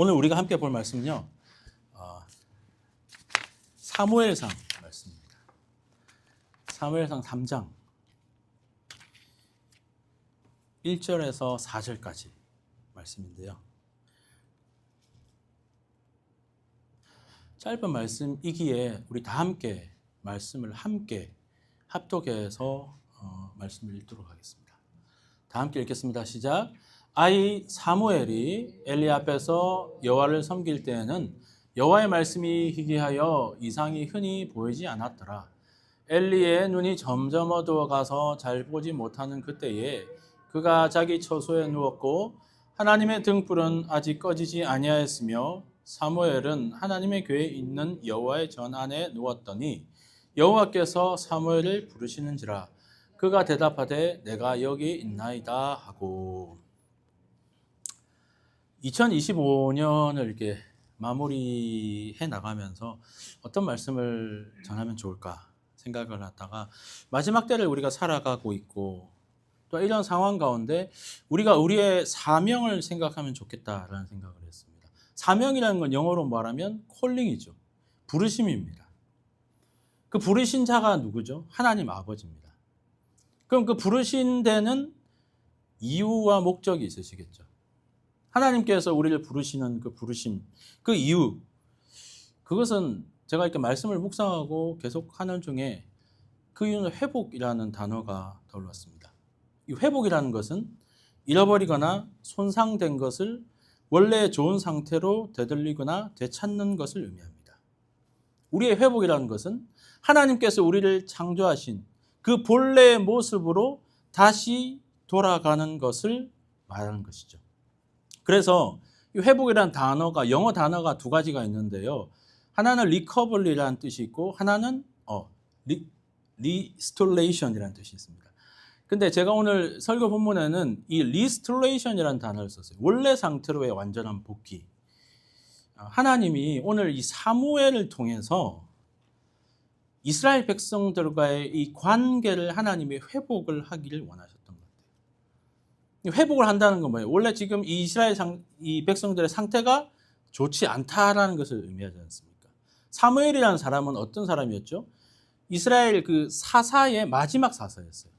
오늘 우리가 함께 볼 말씀은요, 사무엘상 말씀입니다. 사무엘상 3장 1절에서 4절까지 말씀인데요. 짧은 말씀이기에 우리 다 함께 말씀을 함께 합독해서 말씀을 읽도록 하겠습니다. 다 함께 읽겠습니다. 시작. 아이 사무엘이 엘리 앞에서 여호와를 섬길 때에는 여호와의 말씀이 희귀하여 이상이 흔히 보이지 않았더라. 엘리의 눈이 점점 어두워가서 잘 보지 못하는 그때에 그가 자기 처소에 누웠고 하나님의 등불은 아직 꺼지지 아니하였으며 사무엘은 하나님의 궤에 있는 여호와의 전 안에 누웠더니 여호와께서 사무엘을 부르시는지라. 그가 대답하되 내가 여기 있나이다 하고. 2025년을 이렇게 마무리해 나가면서 어떤 말씀을 전하면 좋을까 생각을 하다가 마지막 때를 우리가 살아가고 있고 또 이런 상황 가운데 우리가 우리의 사명을 생각하면 좋겠다라는 생각을 했습니다. 사명이라는 건 영어로 말하면 콜링이죠. 부르심입니다. 그 부르신 자가 누구죠? 하나님 아버지입니다. 그럼 그 부르신 데는 이유와 목적이 있으시겠죠. 하나님께서 우리를 부르시는 그 부르심, 그 이유, 그것은 제가 이렇게 말씀을 묵상하고 계속 하는 중에 그 이유는 회복이라는 단어가 떠올랐습니다. 이 회복이라는 것은 잃어버리거나 손상된 것을 원래 좋은 상태로 되돌리거나 되찾는 것을 의미합니다. 우리의 회복이라는 것은 하나님께서 우리를 창조하신 그 본래의 모습으로 다시 돌아가는 것을 말하는 것이죠. 그래서 이 회복이라는 단어가 영어 단어가 두 가지가 있는데요. 하나는 recovery라는 뜻이 있고 하나는 restoration이라는 뜻이 있습니다. 근데 제가 오늘 설교 본문에는 이 restoration이라는 단어를 썼어요. 원래 상태로의 완전한 복귀. 하나님이 오늘 이 사무엘을 통해서 이스라엘 백성들과의 이 관계를 하나님이 회복을 하기를 원하셨던 것 같아요. 회복을 한다는 건 뭐예요? 원래 지금 이 이스라엘 이 백성들의 상태가 좋지 않다라는 것을 의미하지 않습니까? 사무엘이라는 사람은 어떤 사람이었죠? 이스라엘 그 사사의 마지막 사사였어요.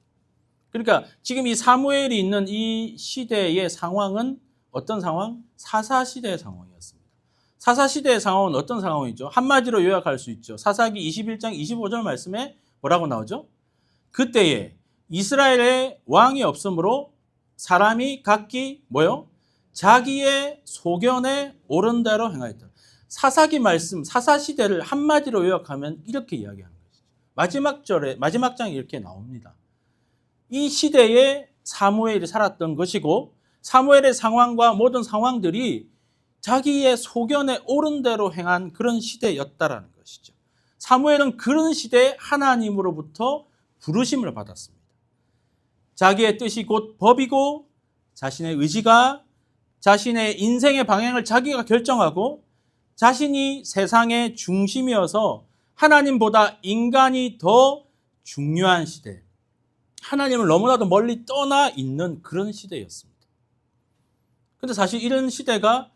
그러니까 지금 이 사무엘이 있는 이 시대의 상황은 어떤 상황? 사사 시대의 상황이었습니다. 사사 시대의 상황은 어떤 상황이죠? 한마디로 요약할 수 있죠. 사사기 21장 25절 말씀에 뭐라고 나오죠? 그때에 이스라엘의 왕이 없으므로 사람이 각기 뭐요? 자기의 소견에 옳은 대로 행하였다. 사사기 말씀, 사사 시대를 한마디로 요약하면 이렇게 이야기하는 것이죠. 마지막 장에 이렇게 나옵니다. 이 시대에 사무엘이 살았던 것이고 사무엘의 상황과 모든 상황들이 자기의 소견에 옳은 대로 행한 그런 시대였다라는 것이죠. 사무엘은 그런 시대에 하나님으로부터 부르심을 받았습니다. 자기의 뜻이 곧 법이고 자신의 의지가 자신의 인생의 방향을 자기가 결정하고 자신이 세상의 중심이어서 하나님보다 인간이 더 중요한 시대, 하나님을 너무나도 멀리 떠나 있는 그런 시대였습니다. 그런데 사실 이런 시대가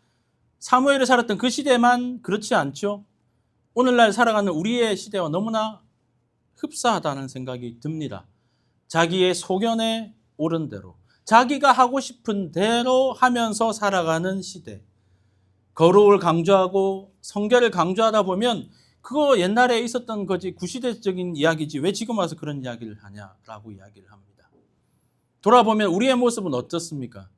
사무엘이 살았던 그 시대만 그렇지 않죠. 오늘날 살아가는 우리의 시대와 너무나 흡사하다는 생각이 듭니다. 자기의 소견에 옳은 대로 자기가 하고 싶은 대로 하면서 살아가는 시대. 거룩을 강조하고 성결을 강조하다 보면 그거 옛날에 있었던 거지 구시대적인 이야기지 왜 지금 와서 그런 이야기를 하냐라고 이야기를 합니다. 돌아보면 우리의 모습은 어떻습니까?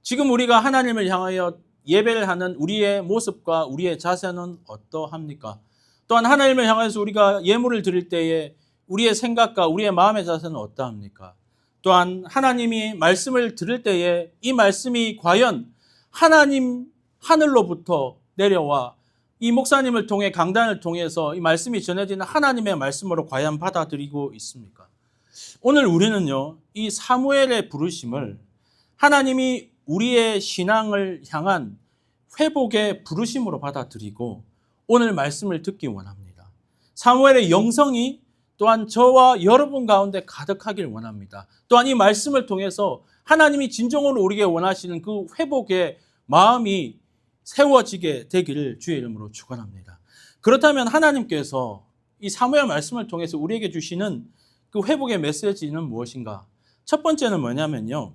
지금 우리가 하나님을 향하여 예배를 하는 우리의 모습과 우리의 자세는 어떠합니까? 또한 하나님을 향해서 우리가 예물을 드릴 때에 우리의 생각과 우리의 마음의 자세는 어떠합니까? 또한 하나님이 말씀을 들을 때에 이 말씀이 과연 하나님 하늘로부터 내려와 이 목사님을 통해 강단을 통해서 이 말씀이 전해지는 하나님의 말씀으로 과연 받아들이고 있습니까? 오늘 우리는요, 이 사무엘의 부르심을 하나님이 우리의 신앙을 향한 회복의 부르심으로 받아들이고 오늘 말씀을 듣기 원합니다. 사무엘의 영성이 또한 저와 여러분 가운데 가득하길 원합니다. 또한 이 말씀을 통해서 하나님이 진정으로 우리에게 원하시는 그 회복의 마음이 세워지게 되기를 주의 이름으로 축원합니다. 그렇다면 하나님께서 이 사무엘 말씀을 통해서 우리에게 주시는 그 회복의 메시지는 무엇인가? 첫 번째는 뭐냐면요.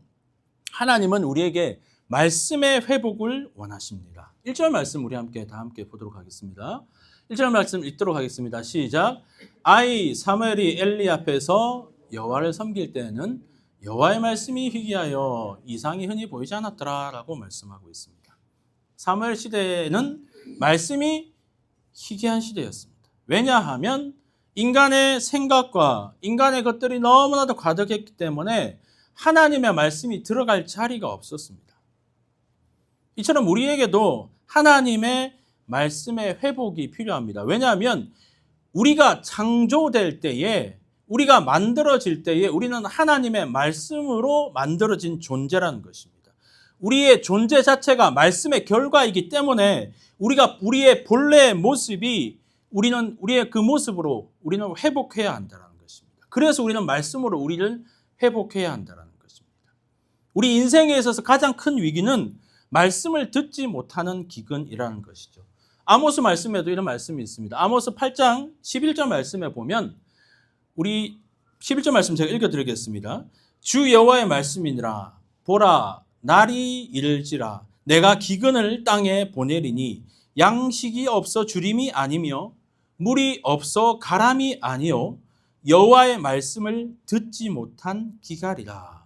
하나님은 우리에게 말씀의 회복을 원하십니다. 1절 말씀 우리 다 함께 보도록 하겠습니다. 1절 말씀 읽도록 하겠습니다. 시작. 아이 사무엘이 엘리 앞에서 여호와를 섬길 때에는 여호와의 말씀이 희귀하여 이상이 흔히 보이지 않았더라 라고 말씀하고 있습니다. 사무엘 시대에는 말씀이 희귀한 시대였습니다. 왜냐하면 인간의 생각과 인간의 것들이 너무나도 가득했기 때문에 하나님의 말씀이 들어갈 자리가 없었습니다. 이처럼 우리에게도 하나님의 말씀의 회복이 필요합니다. 왜냐하면 우리가 창조될 때에, 우리가 만들어질 때에 우리는 하나님의 말씀으로 만들어진 존재라는 것입니다. 우리의 존재 자체가 말씀의 결과이기 때문에 우리의 본래의 모습이 우리의 그 모습으로 우리는 회복해야 한다는 것입니다. 그래서 우리는 말씀으로 우리를 회복해야 한다는 것입니다. 우리 인생에 있어서 가장 큰 위기는 말씀을 듣지 못하는 기근이라는 것이죠. 아모스 말씀에도 이런 말씀이 있습니다. 아모스 8장 11절 말씀에 보면 우리 11절 말씀 제가 읽어드리겠습니다. 주 여호와의 말씀이니라 보라 날이 이를지라 내가 기근을 땅에 보내리니 양식이 없어 주림이 아니며 물이 없어 가람이 아니요 여호와의 말씀을 듣지 못한 기갈이라.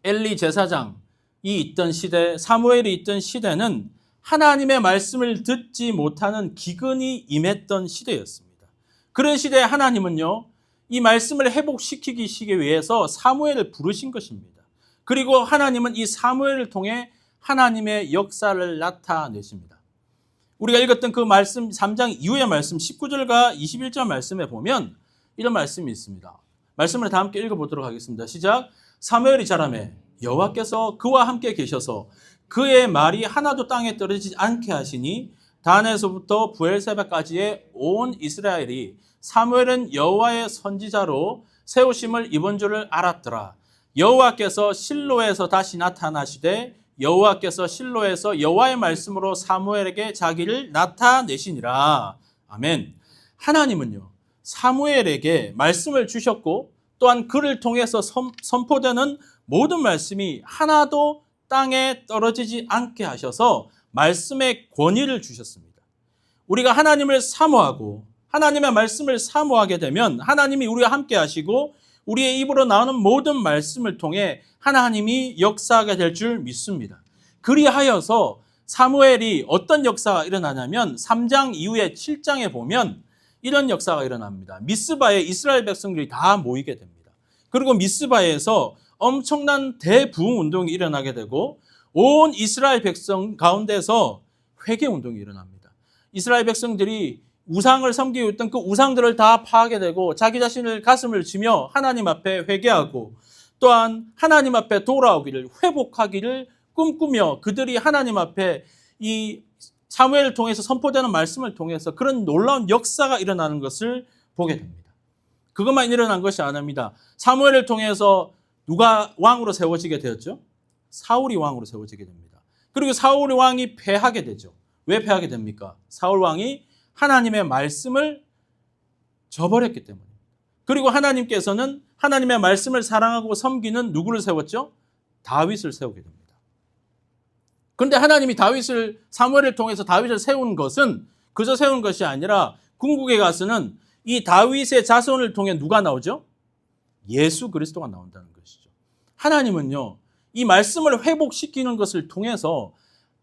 엘리 제사장이 있던 시대, 사무엘이 있던 시대는 하나님의 말씀을 듣지 못하는 기근이 임했던 시대였습니다. 그런 시대에 하나님은요, 이 말씀을 회복시키기 위해서 사무엘을 부르신 것입니다. 그리고 하나님은 이 사무엘을 통해 하나님의 역사를 나타내십니다. 우리가 읽었던 그 말씀 3장 이후의 말씀 19절과 21절 말씀에 보면 이런 말씀이 있습니다. 말씀을 다 함께 읽어보도록 하겠습니다. 시작. 사무엘이 자라매 여호와께서 그와 함께 계셔서 그의 말이 하나도 땅에 떨어지지 않게 하시니 단에서부터 부엘세바까지의 온 이스라엘이 사무엘은 여호와의 선지자로 세우심을 입은 줄을 알았더라. 여호와께서 실로에서 다시 나타나시되 여호와께서 실로에서 여호와의 말씀으로 사무엘에게 자기를 나타내시니라. 아멘. 하나님은요, 사무엘에게 말씀을 주셨고 또한 그를 통해서 선포되는 모든 말씀이 하나도 땅에 떨어지지 않게 하셔서 말씀의 권위를 주셨습니다. 우리가 하나님을 사모하고 하나님의 말씀을 사모하게 되면 하나님이 우리와 함께 하시고 우리의 입으로 나오는 모든 말씀을 통해 하나님이 역사하게 될 줄 믿습니다. 그리하여서 사무엘이 어떤 역사가 일어나냐면 3장 이후에 7장에 보면 이런 역사가 일어납니다. 미스바에 이스라엘 백성들이 다 모이게 됩니다. 그리고 미스바에서 엄청난 대부흥 운동이 일어나게 되고 온 이스라엘 백성 가운데서 회개 운동이 일어납니다. 이스라엘 백성들이 우상을 섬기고 있던 그 우상들을 다 파하게 되고 자기 자신을 가슴을 치며 하나님 앞에 회개하고 또한 하나님 앞에 돌아오기를 회복하기를 꿈꾸며 그들이 하나님 앞에 이 사무엘을 통해서 선포되는 말씀을 통해서 그런 놀라운 역사가 일어나는 것을 보게 됩니다. 그것만 일어난 것이 아닙니다. 사무엘을 통해서 누가 왕으로 세워지게 되었죠? 사울이 왕으로 세워지게 됩니다. 그리고 사울 왕이 패하게 되죠. 왜 패하게 됩니까? 사울 왕이 하나님의 말씀을 저버렸기 때문에. 그리고 하나님께서는 하나님의 말씀을 사랑하고 섬기는 누구를 세웠죠? 다윗을 세우게 됩니다. 그런데 하나님이 사무엘을 통해서 다윗을 세운 것은 그저 세운 것이 아니라 궁극에 가서는 이 다윗의 자손을 통해 누가 나오죠? 예수 그리스도가 나온다는 것이죠. 하나님은요, 이 말씀을 회복시키는 것을 통해서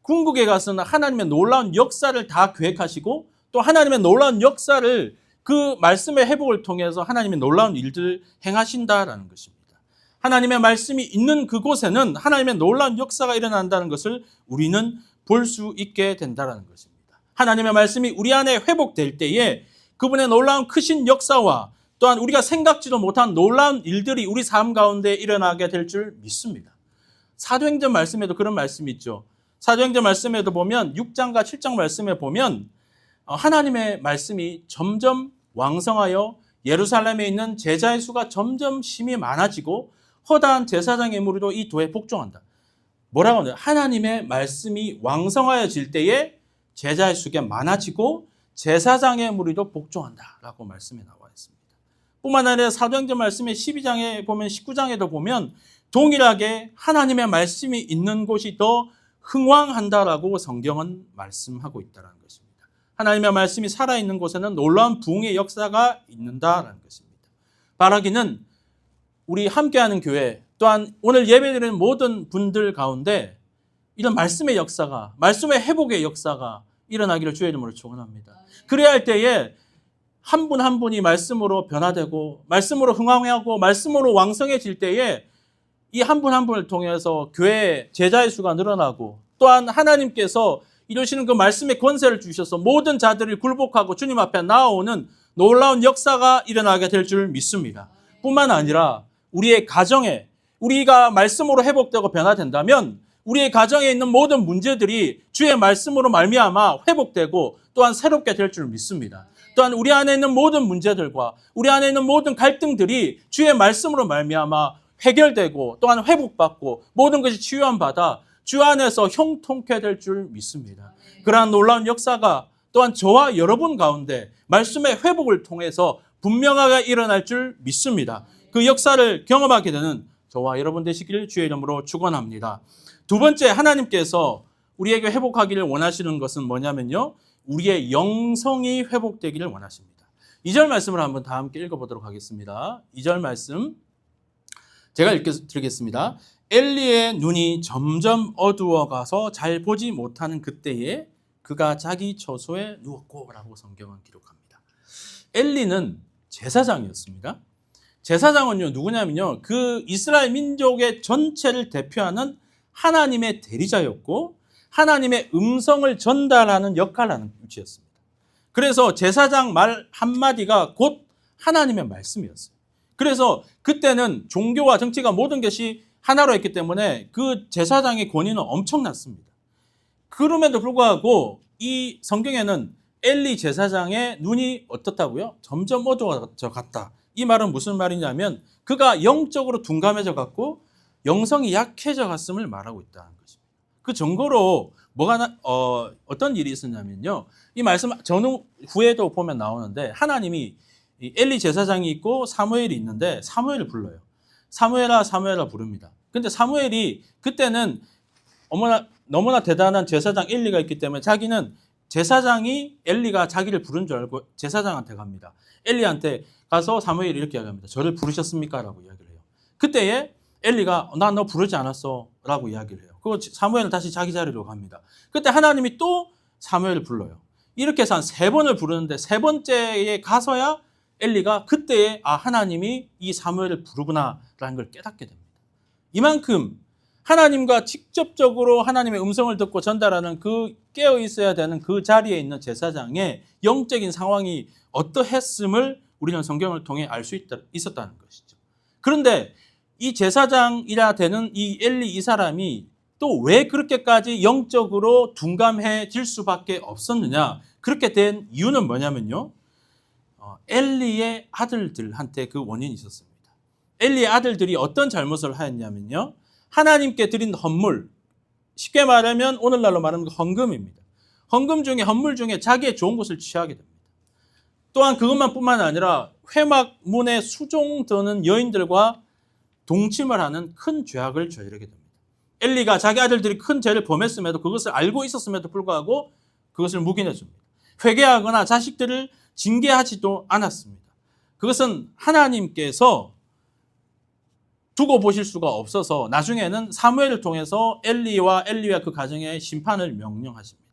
궁극에 가서는 하나님의 놀라운 역사를 다 계획하시고 또 하나님의 놀라운 역사를 그 말씀의 회복을 통해서 하나님의 놀라운 일들을 행하신다라는 것입니다. 하나님의 말씀이 있는 그곳에는 하나님의 놀라운 역사가 일어난다는 것을 우리는 볼 수 있게 된다는 것입니다. 하나님의 말씀이 우리 안에 회복될 때에 그분의 놀라운 크신 역사와 또한 우리가 생각지도 못한 놀라운 일들이 우리 삶 가운데 일어나게 될 줄 믿습니다. 사도행전 말씀에도 그런 말씀이 있죠. 사도행전 말씀에도 보면 6장과 7장 말씀에 보면 하나님의 말씀이 점점 왕성하여 예루살렘에 있는 제자의 수가 점점 심히 많아지고 허다한 제사장의 무리도 이 도에 복종한다. 뭐라고 하나요? 하나님의 말씀이 왕성하여질 때에 제자의 수가 많아지고 제사장의 무리도 복종한다라고 말씀에 나와 있습니다. 뿐만 아니라 사도행전 말씀의 12장에 보면 19장에도 보면 동일하게 하나님의 말씀이 있는 곳이 더 흥왕한다라고 성경은 말씀하고 있다는 것입니다. 하나님의 말씀이 살아있는 곳에는 놀라운 부흥의 역사가 있는다라는 것입니다. 바라기는 우리 함께하는 교회 또한 오늘 예배드리는 모든 분들 가운데 이런 말씀의 역사가, 말씀의 회복의 역사가 일어나기를 주의 이름으로 축원합니다. 그래야 할 때에 한 분 한 분이 말씀으로 변화되고 말씀으로 흥황하고 말씀으로 왕성해질 때에 이 한 분 한 분을 통해서 교회의 제자의 수가 늘어나고 또한 하나님께서 이루시는 그 말씀의 권세를 주셔서 모든 자들이 굴복하고 주님 앞에 나아오는 놀라운 역사가 일어나게 될 줄 믿습니다. 뿐만 아니라 우리의 가정에 우리가 말씀으로 회복되고 변화된다면 우리의 가정에 있는 모든 문제들이 주의 말씀으로 말미암아 회복되고 또한 새롭게 될 줄 믿습니다. 또한 우리 안에 있는 모든 문제들과 우리 안에 있는 모든 갈등들이 주의 말씀으로 말미암아 해결되고 또한 회복받고 모든 것이 치유함 받아 주 안에서 형통케 될 줄 믿습니다. 그러한 놀라운 역사가 또한 저와 여러분 가운데 말씀의 회복을 통해서 분명하게 일어날 줄 믿습니다. 그 역사를 경험하게 되는 저와 여러분 되시기를 주의 이름으로 축원합니다. 두 번째, 하나님께서 우리에게 회복하기를 원하시는 것은 뭐냐면요, 우리의 영성이 회복되기를 원하십니다. 2절 말씀을 한번 다 함께 읽어보도록 하겠습니다. 2절 말씀 제가 읽어드리겠습니다. 엘리의 눈이 점점 어두워가서 잘 보지 못하는 그때에 그가 자기 처소에 누웠고 라고 성경은 기록합니다. 엘리는 제사장이었습니다. 제사장은요 누구냐면요, 그 이스라엘 민족의 전체를 대표하는 하나님의 대리자였고 하나님의 음성을 전달하는 역할을 하는 위치였습니다. 그래서 제사장 말 한마디가 곧 하나님의 말씀이었어요. 그래서 그때는 종교와 정치가 모든 것이 하나로 했기 때문에 그 제사장의 권위는 엄청났습니다. 그럼에도 불구하고 이 성경에는 엘리 제사장의 눈이 어떻다고요? 점점 어두워져 갔다. 이 말은 무슨 말이냐면 그가 영적으로 둔감해져 갔고 영성이 약해져 갔음을 말하고 있다는 것입니다. 그 증거로 어떤 일이 있었냐면요, 이 말씀 전후 후에도 보면 나오는데 하나님이 엘리 제사장이 있고 사무엘이 있는데 사무엘을 불러요. 사무엘아 사무엘아 부릅니다. 근데 사무엘이 그때는 너무나 대단한 제사장 엘리가 있기 때문에 자기는 제사장이 엘리가 자기를 부른 줄 알고 제사장한테 갑니다. 엘리한테 가서 사무엘이 이렇게 이야기합니다. 저를 부르셨습니까? 라고 이야기를 해요. 그때에 엘리가 나 너 부르지 않았어 라고 이야기를 해요. 그리고 사무엘은 다시 자기 자리로 갑니다. 그때 하나님이 또 사무엘을 불러요. 이렇게 해서 한 3번을 부르는데 3번째에 가서야 엘리가 그때에 하나님이 이 사무엘을 부르구나 라는 걸 깨닫게 됩니다. 이만큼 하나님과 직접적으로 하나님의 음성을 듣고 전달하는 그 깨어 있어야 되는 그 자리에 있는 제사장의 영적인 상황이 어떠했음을 우리는 성경을 통해 알 수 있었다는 것이죠. 그런데 이 제사장이라 되는 이 엘리 이 사람이 또 왜 그렇게까지 영적으로 둔감해질 수밖에 없었느냐, 그렇게 된 이유는 뭐냐면요, 엘리의 아들들한테 그 원인이 있었습니다. 엘리의 아들들이 어떤 잘못을 하였냐면요, 하나님께 드린 헌물, 쉽게 말하면 오늘날로 말하면 헌금입니다. 헌물 중에 자기의 좋은 것을 취하게 됩니다. 또한 그것만뿐만 아니라 회막문에 수종드는 여인들과 동침을 하는 큰 죄악을 저지르게 됩니다. 엘리가 자기 아들들이 큰 죄를 범했음에도 그것을 알고 있었음에도 불구하고 그것을 묵인해줍니다. 회개하거나 자식들을 징계하지도 않았습니다. 그것은 하나님께서 두고 보실 수가 없어서 나중에는 사무엘을 통해서 엘리와 그 가정의 심판을 명령하십니다.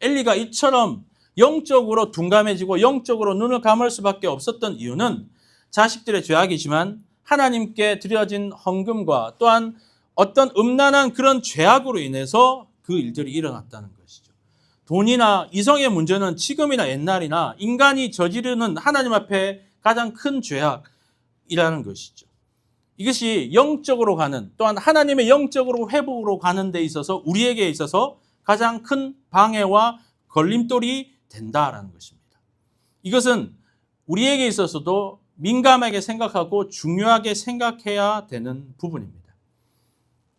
엘리가 이처럼 영적으로 둔감해지고 영적으로 눈을 감을 수밖에 없었던 이유는 자식들의 죄악이지만 하나님께 드려진 헌금과 또한 어떤 음란한 그런 죄악으로 인해서 그 일들이 일어났다는 것이죠. 돈이나 이성의 문제는 지금이나 옛날이나 인간이 저지르는 하나님 앞에 가장 큰 죄악이라는 것이죠. 이것이 영적으로 가는, 또한 하나님의 영적으로 회복으로 가는 데 있어서 우리에게 있어서 가장 큰 방해와 걸림돌이 된다라는 것입니다. 이것은 우리에게 있어서도 민감하게 생각하고 중요하게 생각해야 되는 부분입니다.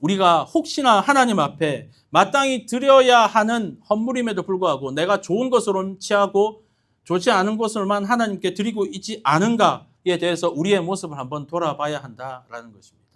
우리가 혹시나 하나님 앞에 마땅히 드려야 하는 헌물임에도 불구하고 내가 좋은 것으로 취하고 좋지 않은 것으로만 하나님께 드리고 있지 않은가에 대해서 우리의 모습을 한번 돌아봐야 한다라는 것입니다.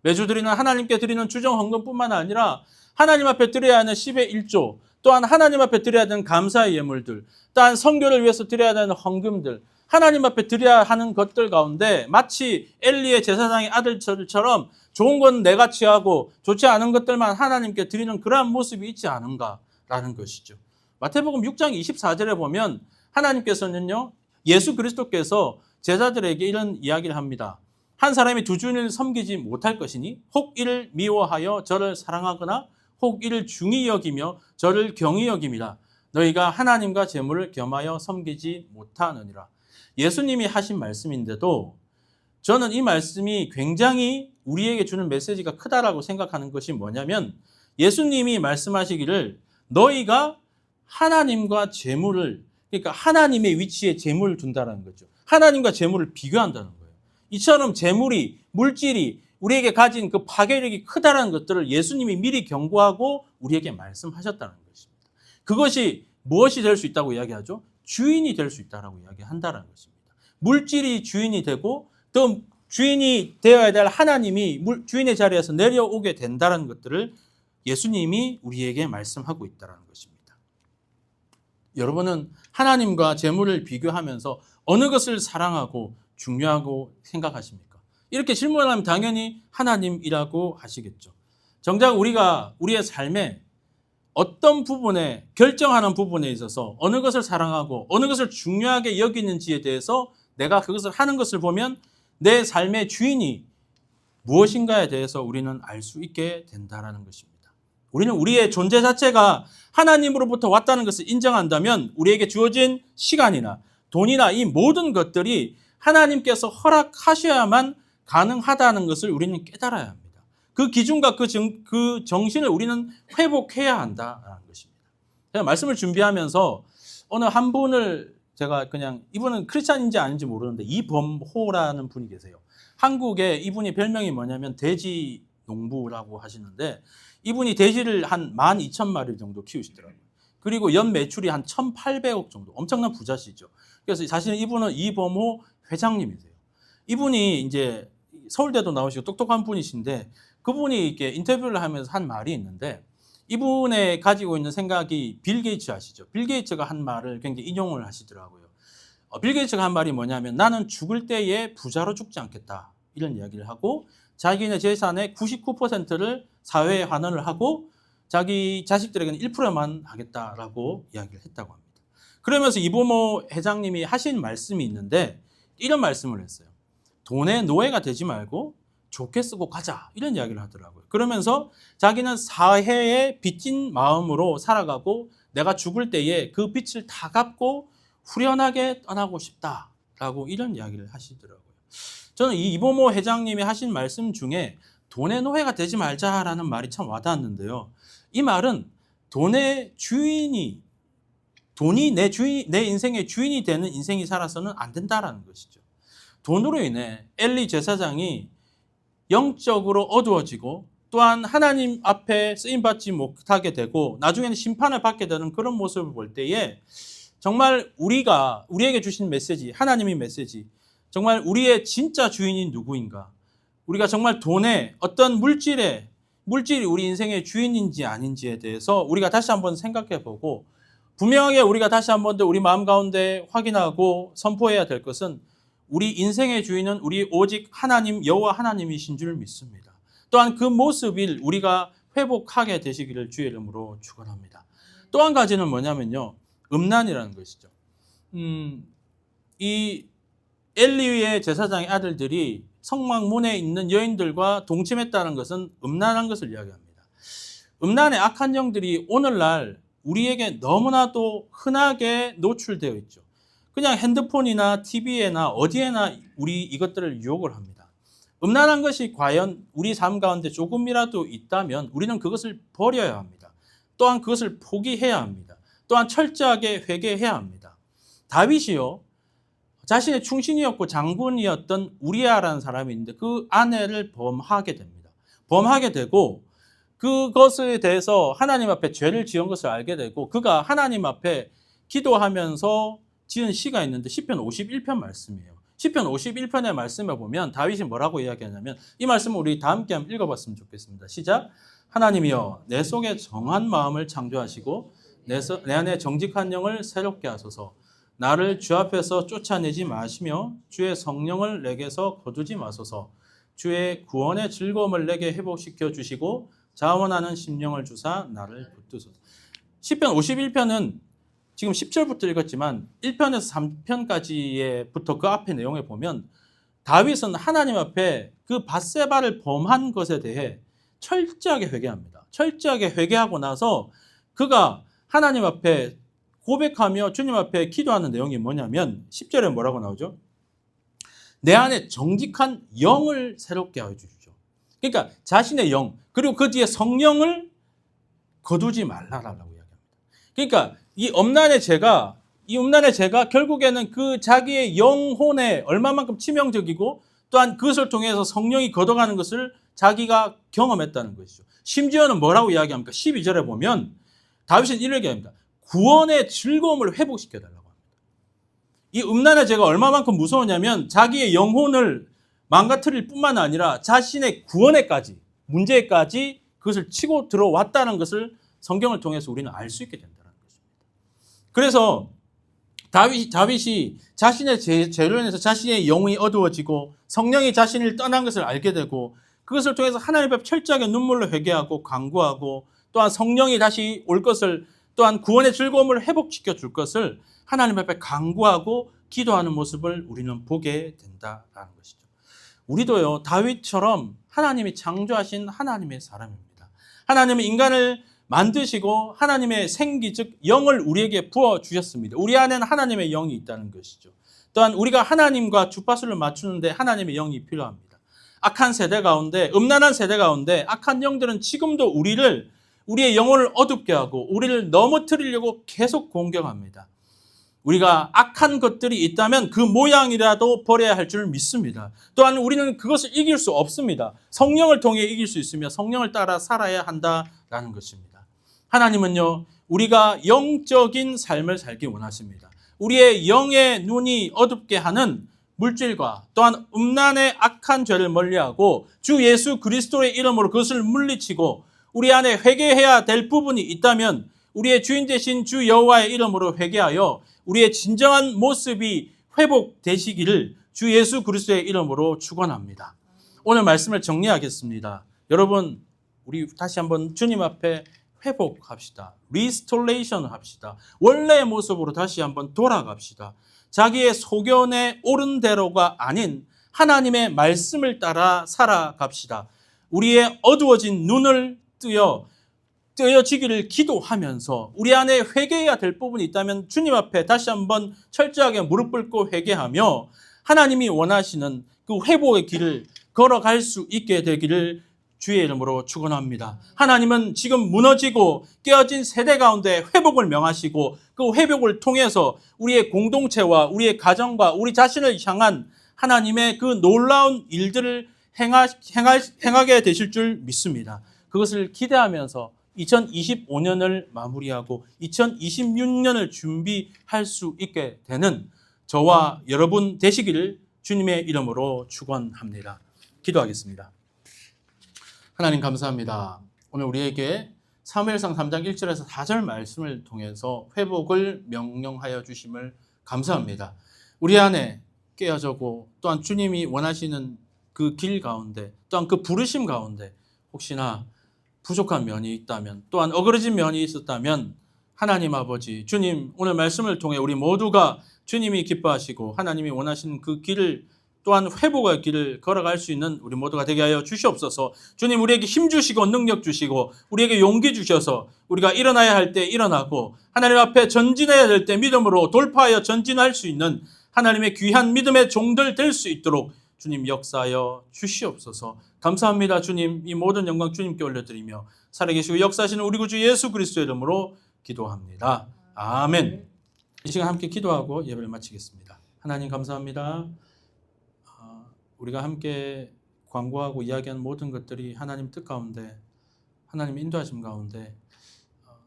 매주 드리는 하나님께 드리는 주정 헌금뿐만 아니라 하나님 앞에 드려야 하는 10의 1조, 또한 하나님 앞에 드려야 되는 감사의 예물들, 또한 선교를 위해서 드려야 되는 헌금들, 하나님 앞에 드려야 하는 것들 가운데 마치 엘리의 제사장의 아들처럼 좋은 건 내가 취하고 좋지 않은 것들만 하나님께 드리는 그러한 모습이 있지 않은가라는 것이죠. 마태복음 6장 24절에 보면 하나님께서는요, 예수 그리스도께서 제자들에게 이런 이야기를 합니다. 한 사람이 두 주인을 섬기지 못할 것이니 혹 이를 미워하여 저를 사랑하거나 혹 이를 중히 여기며 저를 경히 여김이라. 너희가 하나님과 재물을 겸하여 섬기지 못하느니라. 예수님이 하신 말씀인데도 저는 이 말씀이 굉장히 우리에게 주는 메시지가 크다라고 생각하는 것이 뭐냐면, 예수님이 말씀하시기를 너희가 하나님과 재물을, 그러니까 하나님의 위치에 재물을 둔다는 거죠. 하나님과 재물을 비교한다는 거예요. 이처럼 재물이, 물질이 우리에게 가진 그 파괴력이 크다는 것들을 예수님이 미리 경고하고 우리에게 말씀하셨다는 것입니다. 그것이 무엇이 될 수 있다고 이야기하죠? 주인이 될 수 있다고 이야기한다는 것입니다. 물질이 주인이 되고 또 주인이 되어야 될 하나님이 주인의 자리에서 내려오게 된다는 것들을 예수님이 우리에게 말씀하고 있다는 것입니다. 여러분은 하나님과 재물을 비교하면서 어느 것을 사랑하고 중요하고 생각하십니까? 이렇게 질문하면 당연히 하나님이라고 하시겠죠. 정작 우리가 우리의 삶에 어떤 부분에, 결정하는 부분에 있어서 어느 것을 사랑하고 어느 것을 중요하게 여기는지에 대해서 내가 그것을 하는 것을 보면 내 삶의 주인이 무엇인가에 대해서 우리는 알 수 있게 된다는 것입니다. 우리는 우리의 존재 자체가 하나님으로부터 왔다는 것을 인정한다면 우리에게 주어진 시간이나 돈이나 이 모든 것들이 하나님께서 허락하셔야만 가능하다는 것을 우리는 깨달아야 합니다. 그 기준과 그 정신을 우리는 회복해야 한다는 것입니다. 제가 말씀을 준비하면서 어느 한 분을 제가 그냥, 이분은 크리스찬인지 아닌지 모르는데 이범호라는 분이 계세요. 한국에 이분이 별명이 뭐냐면 돼지 농부라고 하시는데, 이분이 돼지를 한 12,000마리 정도 키우시더라고요. 그리고 연 매출이 한 1,800억 정도, 엄청난 부자시죠. 그래서 사실은 이분은 이범호 회장님이세요. 이분이 이제 서울대도 나오시고 똑똑한 분이신데, 그분이 이렇게 인터뷰를 하면서 한 말이 있는데, 이분의 가지고 있는 생각이 빌 게이츠 아시죠? 빌 게이츠가 한 말을 굉장히 인용을 하시더라고요. 빌 게이츠가 한 말이 뭐냐면, 나는 죽을 때에 부자로 죽지 않겠다, 이런 이야기를 하고, 자기네 재산의 99%를 사회에 환원을 하고 자기 자식들에게는 1%만 하겠다라고 이야기를 했다고 합니다. 그러면서 이범호 회장님이 하신 말씀이 있는데 이런 말씀을 했어요. 돈의 노예가 되지 말고 좋게 쓰고 가자, 이런 이야기를 하더라고요. 그러면서 자기는 사회에 빚진 마음으로 살아가고 내가 죽을 때에 그 빚을 다 갚고 후련하게 떠나고 싶다라고 이런 이야기를 하시더라고요. 저는 이 이범호 회장님이 하신 말씀 중에 돈의 노예가 되지 말자라는 말이 참 와닿았는데요. 이 말은 돈이 내 인생의 주인이 되는 인생이 살아서는 안 된다라는 것이죠. 돈으로 인해 엘리 제사장이 영적으로 어두워지고 또한 하나님 앞에 쓰임받지 못하게 되고 나중에는 심판을 받게 되는 그런 모습을 볼 때에 정말 우리에게 주신 메시지, 하나님의 메시지, 정말 우리의 진짜 주인이 누구인가? 우리가 정말 돈에, 어떤 물질이 우리 인생의 주인인지 아닌지에 대해서 우리가 다시 한번 생각해 보고, 분명하게 우리가 다시 한번 더 우리 마음 가운데 확인하고 선포해야 될 것은, 우리 인생의 주인은 우리 오직 하나님, 여호와 하나님이신 줄 믿습니다. 또한 그 모습을 우리가 회복하게 되시기를 주의 이름으로 축원합니다. 또 한 가지는 뭐냐면요, 음란이라는 것이죠. 이 엘리의 제사장의 아들들이 성막문에 있는 여인들과 동침했다는 것은 음란한 것을 이야기합니다. 음란의 악한 영들이 오늘날 우리에게 너무나도 흔하게 노출되어 있죠. 그냥 핸드폰이나 TV에나 어디에나 우리 이것들을 유혹을 합니다. 음란한 것이 과연 우리 삶 가운데 조금이라도 있다면 우리는 그것을 버려야 합니다. 또한 그것을 포기해야 합니다. 또한 철저하게 회개해야 합니다. 다윗이요, 자신의 충신이었고 장군이었던 우리아라는 사람이 있는데 그 아내를 범하게 됩니다. 범하게 되고 그것에 대해서 하나님 앞에 죄를 지은 것을 알게 되고 그가 하나님 앞에 기도하면서 지은 시가 있는데 시편 51편 말씀이에요. 시편 51편의 말씀에 보면 다윗이 뭐라고 이야기하냐면 이 말씀을 우리 다 함께 한번 읽어봤으면 좋겠습니다. 시작. 하나님이여 내 속에 정한 마음을 창조하시고 내 안에 정직한 영을 새롭게 하소서. 나를 주 앞에서 쫓아내지 마시며 주의 성령을 내게서 거두지 마소서. 주의 구원의 즐거움을 내게 회복시켜 주시고 자원하는 심령을 주사 나를 붙드소서. 시편 51편은 지금 10절부터 읽었지만 1편에서 3편까지부터 그 앞에 내용에 보면 다윗은 하나님 앞에 그 밧세바를 범한 것에 대해 철저하게 회개합니다. 철저하게 회개하고 나서 그가 하나님 앞에 고백하며 주님 앞에 기도하는 내용이 뭐냐면 10절에 뭐라고 나오죠? 내 안에 정직한 영을 새롭게 하여 주시죠. 그러니까 자신의 영 그리고 그 뒤에 성령을 거두지 말라라고 이야기합니다. 그러니까 이 음란의 죄가 결국에는 그 자기의 영혼에 얼마만큼 치명적이고 또한 그것을 통해서 성령이 걷어가는 것을 자기가 경험했다는 것이죠. 심지어는 뭐라고 이야기합니까? 12절에 보면 다윗은 이렇게 이야기합니다. 구원의 즐거움을 회복시켜달라고 합니다. 이 음란의 죄가 얼마만큼 무서우냐면 자기의 영혼을 망가뜨릴 뿐만 아니라 자신의 구원에까지 문제까지 그것을 치고 들어왔다는 것을 성경을 통해서 우리는 알 수 있게 된다는 것입니다. 그래서 다윗이 자신의 죄로 인해서 자신의 영이 어두워지고 성령이 자신을 떠난 것을 알게 되고 그것을 통해서 하나님 앞에 철저하게 눈물로 회개하고 간구하고 또한 성령이 다시 올 것을 또한 구원의 즐거움을 회복시켜 줄 것을 하나님 앞에 간구하고 기도하는 모습을 우리는 보게 된다라는 것이죠. 우리도요 다윗처럼 하나님이 창조하신 하나님의 사람입니다. 하나님은 인간을 만드시고 하나님의 생기 즉 영을 우리에게 부어주셨습니다. 우리 안에는 하나님의 영이 있다는 것이죠. 또한 우리가 하나님과 주파수를 맞추는데 하나님의 영이 필요합니다. 악한 세대 가운데 음란한 세대 가운데 악한 영들은 지금도 우리의 영혼을 어둡게 하고 우리를 넘어뜨리려고 계속 공격합니다. 우리가 악한 것들이 있다면 그 모양이라도 버려야 할 줄 믿습니다. 또한 우리는 그것을 이길 수 없습니다. 성령을 통해 이길 수 있으며 성령을 따라 살아야 한다라는 것입니다. 하나님은요, 우리가 영적인 삶을 살기 원하십니다. 우리의 영의 눈이 어둡게 하는 물질과 또한 음란의 악한 죄를 멀리하고 주 예수 그리스도의 이름으로 그것을 물리치고 우리 안에 회개해야 될 부분이 있다면 우리의 주인 되신 주 여호와의 이름으로 회개하여 우리의 진정한 모습이 회복되시기를 주 예수 그리스도의 이름으로 축원합니다. 오늘 말씀을 정리하겠습니다. 여러분, 우리 다시 한번 주님 앞에 회복합시다. 리스토레이션 합시다. 원래의 모습으로 다시 한번 돌아갑시다. 자기의 소견에 옳은 대로가 아닌 하나님의 말씀을 따라 살아갑시다. 우리의 어두워진 눈을 뜨여지기를 기도하면서 우리 안에 회개해야 될 부분이 있다면 주님 앞에 다시 한번 철저하게 무릎 꿇고 회개하며 하나님이 원하시는 그 회복의 길을 걸어갈 수 있게 되기를 주의 이름으로 축원합니다. 하나님은 지금 무너지고 깨어진 세대 가운데 회복을 명하시고 그 회복을 통해서 우리의 공동체와 우리의 가정과 우리 자신을 향한 하나님의 그 놀라운 일들을 행하게 되실 줄 믿습니다. 그것을 기대하면서 2025년을 마무리하고 2026년을 준비할 수 있게 되는 저와 여러분 되시기를 주님의 이름으로 축원합니다. 기도하겠습니다. 하나님 감사합니다. 오늘 우리에게 사무엘상 3장 1절에서 4절 말씀을 통해서 회복을 명령하여 주심을 감사합니다. 우리 안에 깨어져고 또한 주님이 원하시는 그 길 가운데 또한 그 부르심 가운데 혹시나 부족한 면이 있다면 또한 어그러진 면이 있었다면 하나님 아버지 주님 오늘 말씀을 통해 우리 모두가 주님이 기뻐하시고 하나님이 원하시는 그 길을 또한 회복의 길을 걸어갈 수 있는 우리 모두가 되게 하여 주시옵소서. 주님 우리에게 힘 주시고 능력 주시고 우리에게 용기 주셔서 우리가 일어나야 할 때 일어나고 하나님 앞에 전진해야 될 때 믿음으로 돌파하여 전진할 수 있는 하나님의 귀한 믿음의 종들 될 수 있도록 주님 역사하여 주시옵소서. 감사합니다. 주님 이 모든 영광 주님께 올려드리며 살아계시고 역사하시는 우리 구주 예수 그리스도의 이름으로 기도합니다. 아멘. 이 시간 함께 기도하고 예배를 마치겠습니다. 하나님 감사합니다. 우리가 함께 광고하고 이야기한 모든 것들이 하나님 뜻 가운데 하나님의 인도하심 가운데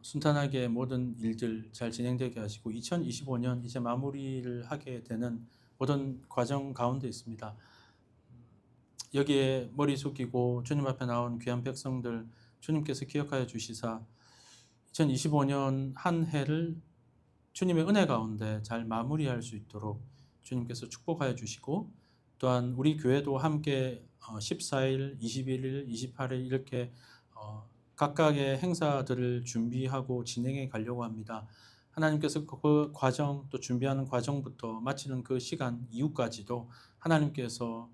순탄하게 모든 일들 잘 진행되게 하시고 2025년 이제 마무리를 하게 되는 모든 과정 가운데 있습니다. 여기에 머리 숙이고 주님 앞에 나온 귀한 백성들 주님께서 기억하여 주시사 2025년 한 해를 주님의 은혜 가운데 잘 마무리할 수 있도록 주님께서 축복하여 주시고 또한 우리 교회도 함께 14일, 21일, 28일 이렇게 각각의 행사들을 준비하고 진행해 가려고 합니다. 하나님께서 그 과정 또 준비하는 과정부터 마치는 그 시간 이후까지도 하나님께서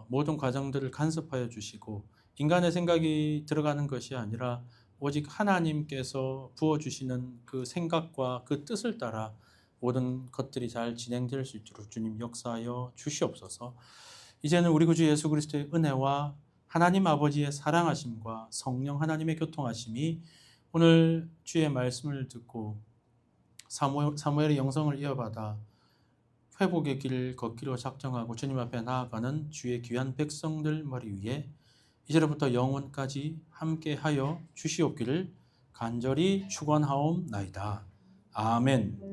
모든 과정들을 간섭하여 주시고 인간의 생각이 들어가는 것이 아니라 오직 하나님께서 부어주시는 그 생각과 그 뜻을 따라 모든 것들이 잘 진행될 수 있도록 주님 역사하여 주시옵소서. 이제는 우리 구주 예수 그리스도의 은혜와 하나님 아버지의 사랑하심과 성령 하나님의 교통하심이 오늘 주의 말씀을 듣고 사무엘의 영성을 이어받아 회복의 길을 걷기로 작정하고 주님 앞에 나아가는 주의 귀한 백성들 머리 위에 이제로부터 영원까지 함께하여 주시옵기를 간절히 축원하옵나이다. 아멘.